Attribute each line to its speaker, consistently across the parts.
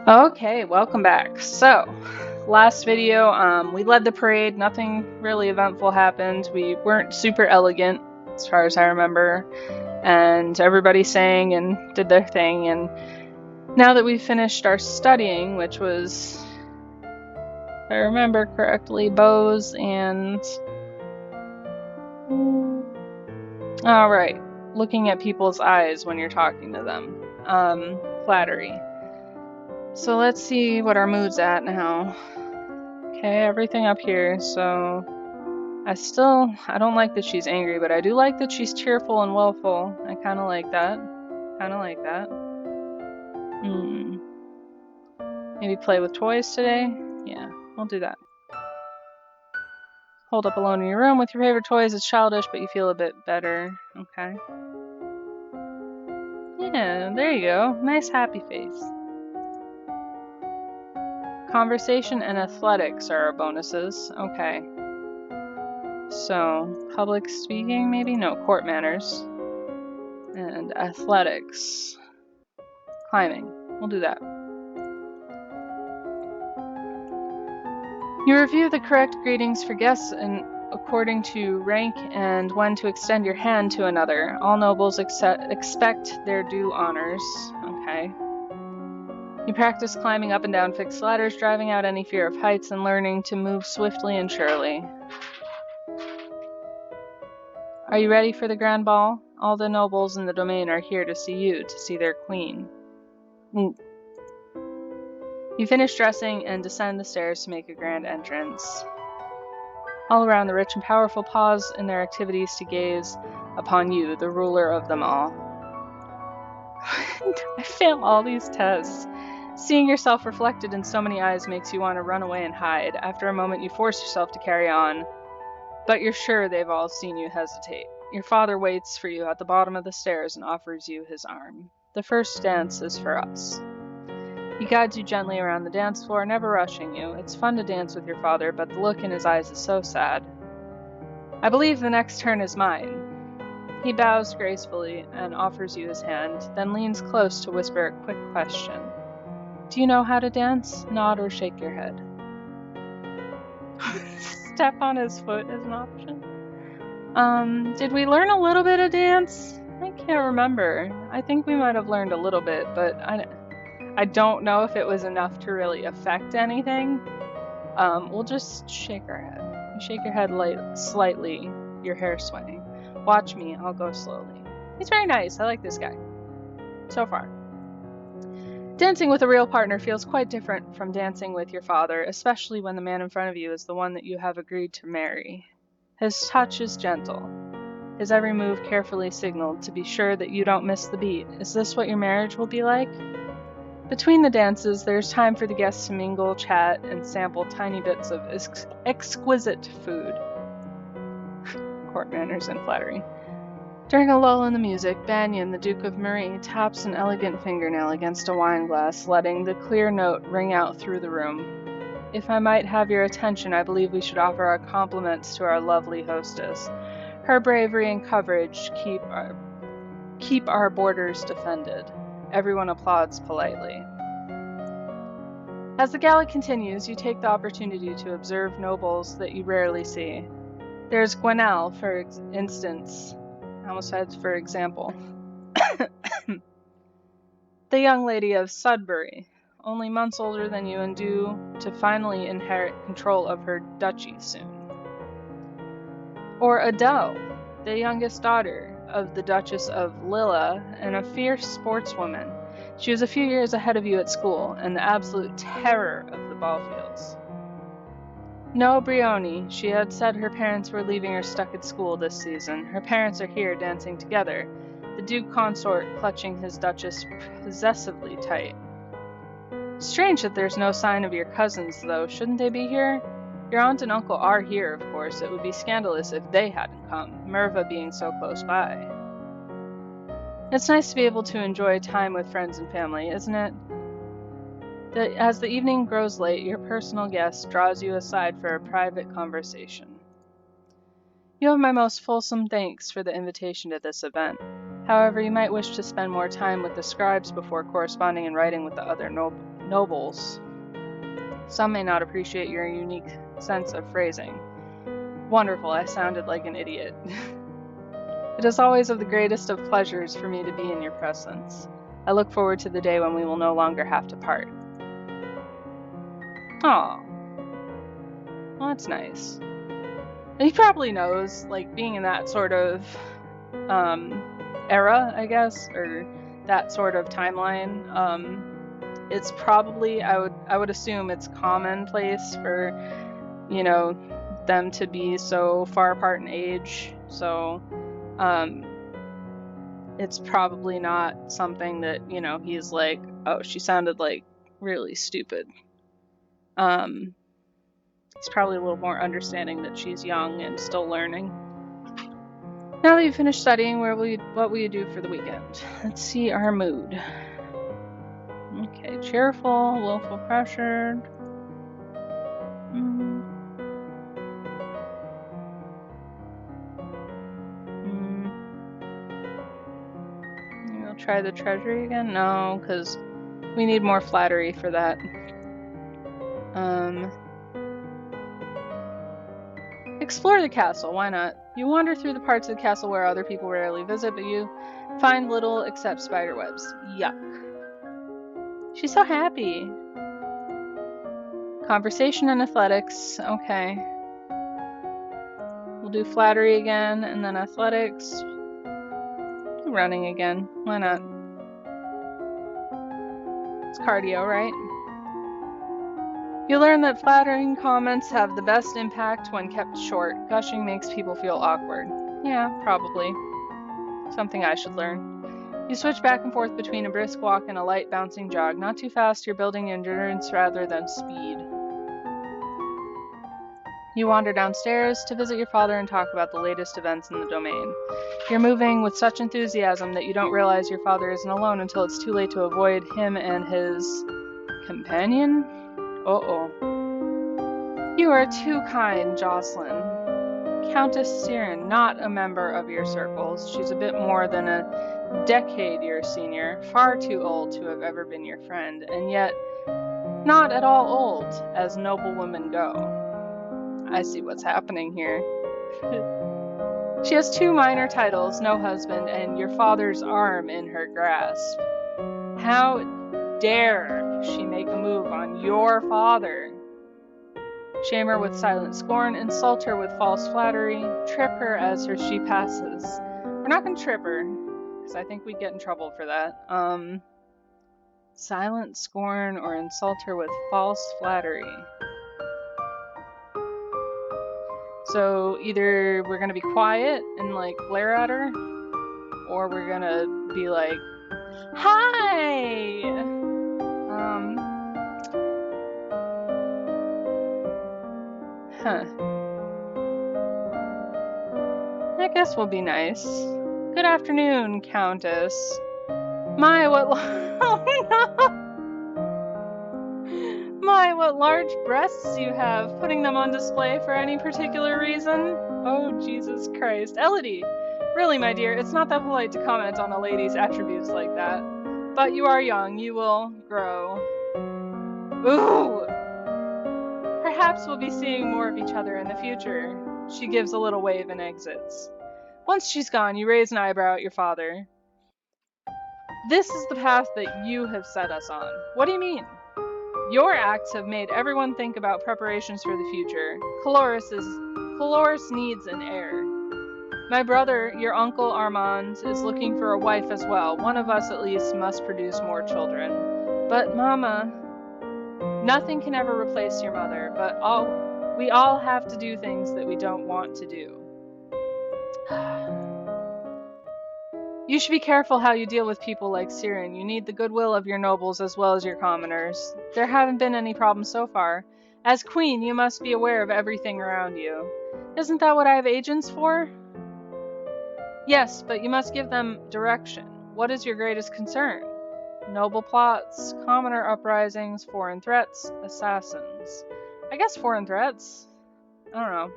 Speaker 1: Okay, welcome back. So, last video, we led the parade. Nothing really eventful happened. We weren't super elegant, as far as I remember, and everybody sang and did their thing. And now that we've finished our studying, which was, if I remember correctly, bows and all right, looking at people's eyes when you're talking to them. Flattery. So let's see what our mood's at now. Okay, everything up here, so I don't like that she's angry, but I do like that she's cheerful and willful. I kind of like that. Maybe play with toys today? Yeah, we'll do that. Hold up alone in your room with your favorite toys. It's childish, but you feel a bit better. Okay. Yeah, there you go. Nice happy face. Conversation and athletics are our bonuses. Okay. So, public speaking, maybe? No, court manners. And athletics. Climbing. We'll do that. You review the correct greetings for guests and according to rank and when to extend your hand to another. All nobles expect their due honors. Okay. You practice climbing up and down fixed ladders, driving out any fear of heights, and learning to move swiftly and surely. Are you ready for the grand ball? All the nobles in the domain are here to see you, to see their queen. You finish dressing and descend the stairs to make a grand entrance. All around, the rich and powerful pause in their activities to gaze upon you, the ruler of them all. I fail all these tests. Seeing yourself reflected in so many eyes makes you want to run away and hide. After a moment, you force yourself to carry on, but you're sure they've all seen you hesitate. Your father waits for you at the bottom of the stairs and offers you his arm. The first dance is for us. He guides you gently around the dance floor, never rushing you. It's fun to dance with your father, but the look in his eyes is so sad. I believe the next turn is mine. He bows gracefully and offers you his hand, then leans close to whisper a quick question. Do you know how to dance? Nod or shake your head. Step on his foot is an option. Did we learn a little bit of dance? I can't remember. I think we might have learned a little bit, but I don't know if it was enough to really affect anything. We'll just shake our head. You shake your head slightly, your hair swaying. Watch me, I'll go slowly. He's very nice. I like this guy. So far. Dancing with a real partner feels quite different from dancing with your father, especially when the man in front of you is the one that you have agreed to marry. His touch is gentle, his every move carefully signaled to be sure that you don't miss the beat. Is this what your marriage will be like? Between the dances, there's time for the guests to mingle, chat, and sample tiny bits of exquisite food. Court manners and flattery. During a lull in the music, Banyan, the Duke of Marie, taps an elegant fingernail against a wine glass, letting the clear note ring out through the room. If I might have your attention, I believe we should offer our compliments to our lovely hostess. Her bravery and courage keep our borders defended. Everyone applauds politely. As the gala continues, you take the opportunity to observe nobles that you rarely see. There's Gwenelle, for instance. I almost said for example. The young lady of Sudbury, only months older than you and due to finally inherit control of her duchy soon. Or Adele, the youngest daughter of the Duchess of Lilla and a fierce sportswoman. She was a few years ahead of you at school and the absolute terror of the ball fields. No, Brioni. She had said her parents were leaving her stuck at school this season. Her parents are here dancing together, the Duke consort clutching his Duchess possessively tight. Strange that there's no sign of your cousins, though. Shouldn't they be here? Your aunt and uncle are here, of course. It would be scandalous if they hadn't come, Merva being so close by. It's nice to be able to enjoy time with friends and family, isn't it? As the evening grows late, your personal guest draws you aside for a private conversation. You have my most fulsome thanks for the invitation to this event. However, you might wish to spend more time with the scribes before corresponding and writing with the other Nobles. Some may not appreciate your unique sense of phrasing. Wonderful, I sounded like an idiot. It is always of the greatest of pleasures for me to be in your presence. I look forward to the day when we will no longer have to part. Aw. Well, that's nice. And he probably knows, like, being in that sort of era, I guess, or that sort of timeline, it's probably, I would assume it's commonplace for, you know, them to be so far apart in age. So it's probably not something that, you know, he's like, oh, she sounded like really stupid. He's probably a little more understanding that she's young and still learning. Now that you've finished studying, what will you do for the weekend? Let's see our mood. Okay, cheerful, willful, pressured. You'll try the treasury again? No, because we need more flattery for that. Explore the castle, why not? You wander through the parts of the castle where other people rarely visit, but you find little except spider webs. Yuck. She's so happy. Conversation and athletics. Okay. We'll do flattery again, and then athletics. Running again. Why not? It's cardio, right? You learn that flattering comments have the best impact when kept short. Gushing makes people feel awkward. Yeah, probably. Something I should learn. You switch back and forth between a brisk walk and a light bouncing jog. Not too fast, you're building endurance rather than speed. You wander downstairs to visit your father and talk about the latest events in the domain. You're moving with such enthusiasm that you don't realize your father isn't alone until it's too late to avoid him and his companion? Uh-oh. You are too kind, Jocelyn. Countess Siren, not a member of your circles. She's a bit more than a decade your senior, far too old to have ever been your friend, and yet not at all old, as noble women go. I see what's happening here. She has 2 minor titles, no husband, and your father's arm in her grasp. How dare she make a move on your father? Shame her with silent scorn, insult her with false flattery, trip her as she passes. We're not going to trip her, because I think we'd get in trouble for that. Silent scorn or insult her with false flattery. So either we're going to be quiet and like glare at her, or we're going to be like, hi! I guess we'll be nice. Good afternoon, Countess. My, what My, what large breasts you have, putting them on display for any particular reason? Oh, Jesus Christ. Elodie! Really, my dear, it's not that polite to comment on a lady's attributes like that. But you are young, you will grow. Ooh! Perhaps we'll be seeing more of each other in the future. She gives a little wave and exits. Once she's gone, you raise an eyebrow at your father. This is the path that you have set us on. What do you mean? Your acts have made everyone think about preparations for the future. Caloris needs an heir. My brother, your uncle Armand, is looking for a wife as well. One of us at least must produce more children. But Mama, nothing can ever replace your mother, but we all have to do things that we don't want to do. You should be careful how you deal with people like Siren. You need the goodwill of your nobles as well as your commoners. There haven't been any problems so far. As queen, you must be aware of everything around you. Isn't that what I have agents for? Yes, but you must give them direction. What is your greatest concern? Noble plots, commoner uprisings, foreign threats, assassins. I guess foreign threats? I don't know.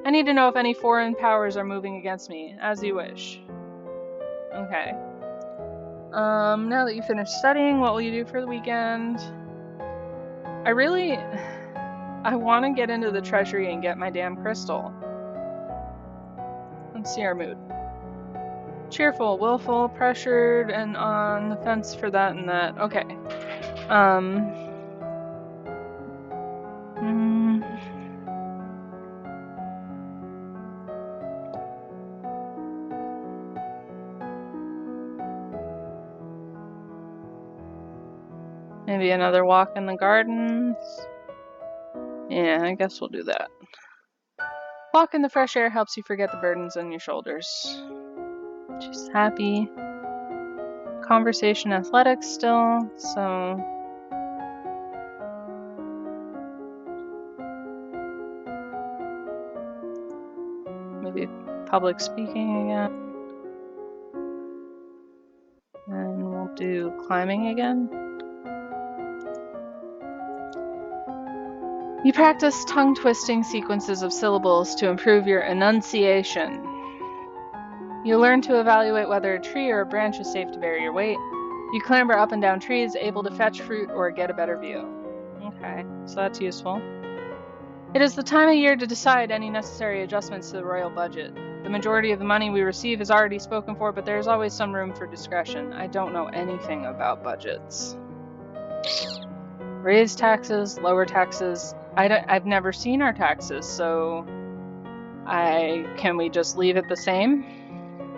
Speaker 1: I need to know if any foreign powers are moving against me. As you wish. Okay. Now that you finished studying, what will you do for the weekend? I want to get into the treasury and get my damn crystal. Let's see our mood. Cheerful, willful, pressured, and on the fence for that and that. Okay. Maybe another walk in the gardens. Yeah, I guess we'll do that. Walk in the fresh air helps you forget the burdens on your shoulders. She's happy. Conversation athletics still, so maybe public speaking again. And we'll do climbing again. You practice tongue-twisting sequences of syllables to improve your enunciation. You learn to evaluate whether a tree or a branch is safe to bear your weight. You clamber up and down trees, able to fetch fruit or get a better view. Okay, so that's useful. It is the time of year to decide any necessary adjustments to the royal budget. The majority of the money we receive is already spoken for, but there is always some room for discretion. I don't know anything about budgets. Raise taxes, lower taxes. I've never seen our taxes, so can we just leave it the same?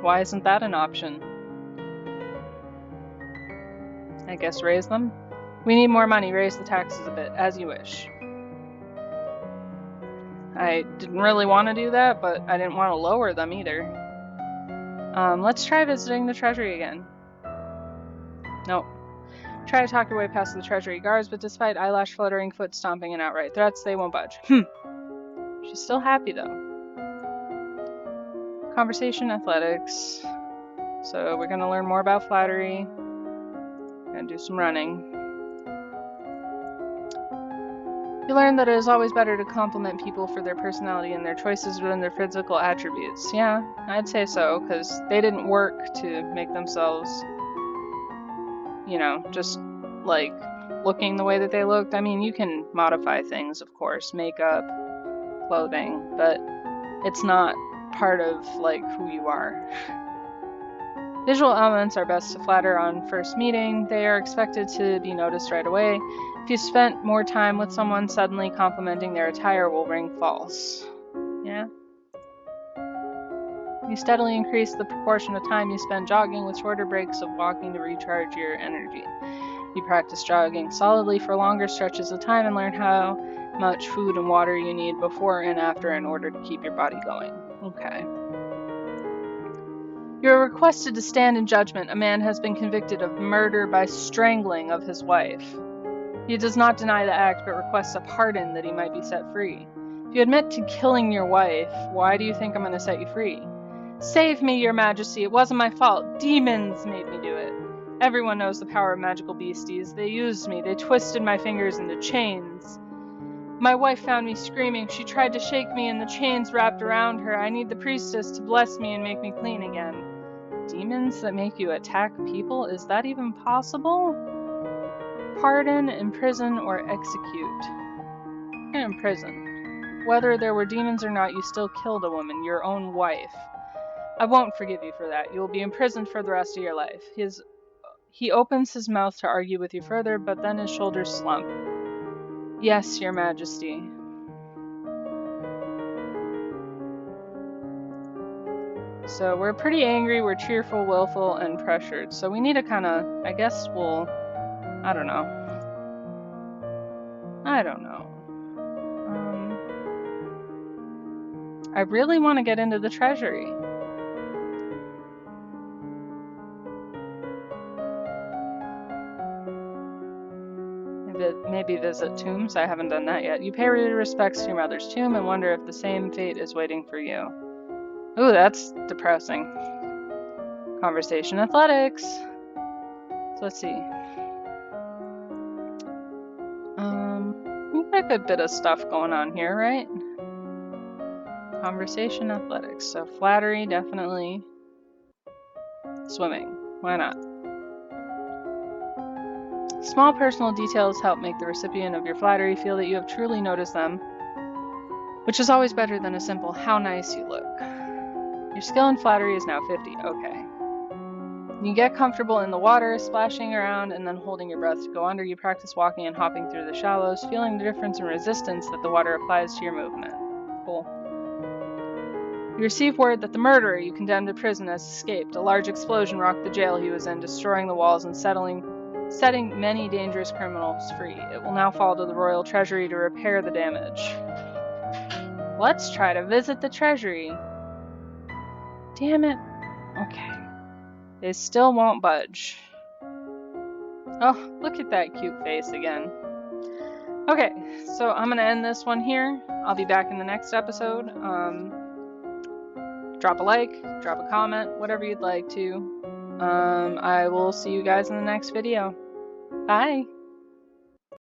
Speaker 1: Why isn't that an option? I guess raise them. We need more money, raise the taxes a bit, as you wish. I didn't really want to do that, but I didn't want to lower them either. Let's try visiting the treasury again. Nope. Try to talk your way past the treasury guards, but despite eyelash fluttering, foot stomping, and outright threats, they won't budge. She's still happy, though. Conversation athletics. So we're going to learn more about flattery. And do some running. You learn that it is always better to compliment people for their personality and their choices than their physical attributes. Yeah, I'd say so, because they didn't work to make themselves, just like looking the way that they looked. I mean, you can modify things, of course, makeup, clothing, but it's not part of like who you are. Visual elements are best to flatter on first meeting. They are expected to be noticed right away. If you spent more time with someone, suddenly complimenting their attire will ring false. Yeah? You steadily increase the proportion of time you spend jogging with shorter breaks of walking to recharge your energy. You practice jogging solidly for longer stretches of time and learn how much food and water you need before and after in order to keep your body going. Okay. You are requested to stand in judgment. A man has been convicted of murder by strangling of his wife. He does not deny the act, but requests a pardon that he might be set free. If you admit to killing your wife, why do you think I'm going to set you free? Save me, your majesty. It wasn't my fault. Demons made me do it. Everyone knows the power of magical beasties. They used me. They twisted my fingers into chains. My wife found me screaming. She tried to shake me and the chains wrapped around her. I need the priestess to bless me and make me clean again. Demons that make you attack people? Is that even possible? Pardon, imprison, or execute. Imprison. Whether there were demons or not, you still killed a woman, your own wife. I won't forgive you for that. You will be imprisoned for the rest of your life. He opens his mouth to argue with you further, but then his shoulders slump. Yes, your majesty. So we're pretty angry, we're cheerful, willful, and pressured. So we need to kind of, I don't know. I really want to get into the treasury. Maybe visit tombs. I haven't done that yet. You pay your respects to your mother's tomb and wonder if the same fate is waiting for you. Ooh, that's depressing. Conversation athletics. So let's see. We've got a good bit of stuff going on here, right? Conversation athletics. So flattery, definitely. Swimming. Why not? Small personal details help make the recipient of your flattery feel that you have truly noticed them, which is always better than a simple, how nice you look. Your skill in flattery is now 50. Okay. You get comfortable in the water, splashing around and then holding your breath to go under. You practice walking and hopping through the shallows, feeling the difference in resistance that the water applies to your movement. Cool. You receive word that the murderer you condemned to prison has escaped. A large explosion rocked the jail he was in, destroying the walls and setting many dangerous criminals free. It will now fall to the Royal Treasury to repair the damage. Let's try to visit the Treasury. Damn it. Okay. They still won't budge. Oh, look at that cute face again. Okay, so I'm going to end this one here. I'll be back in the next episode. Drop a like, drop a comment, whatever you'd like to. I will see you guys in the next video. Bye!